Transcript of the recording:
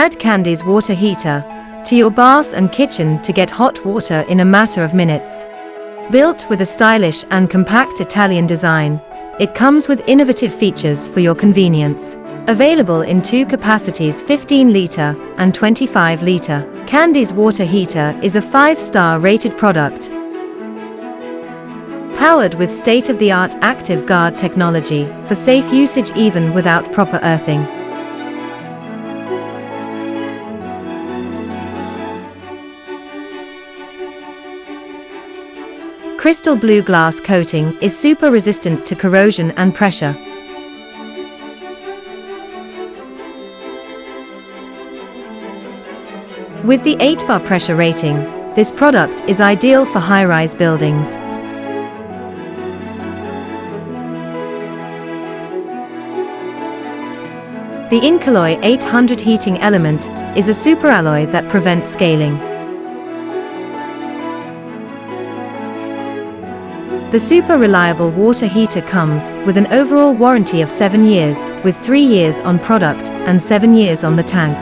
Add Candy's water heater to your bath and kitchen to get hot water in a matter of minutes. Built with a stylish and compact Italian design, it comes with innovative features for your convenience. Available in two capacities, 15-liter and 25-liter. Candy's water heater is a 5-star rated product. Powered with state-of-the-art active guard technology for safe usage even without proper earthing. Crystal blue glass coating is super resistant to corrosion and pressure. With the 8-bar pressure rating, this product is ideal for high-rise buildings. The Incalloy 800 heating element is a superalloy that prevents scaling. The super reliable water heater comes with an overall warranty of 7 years, with 3 years on product and 7 years on the tank.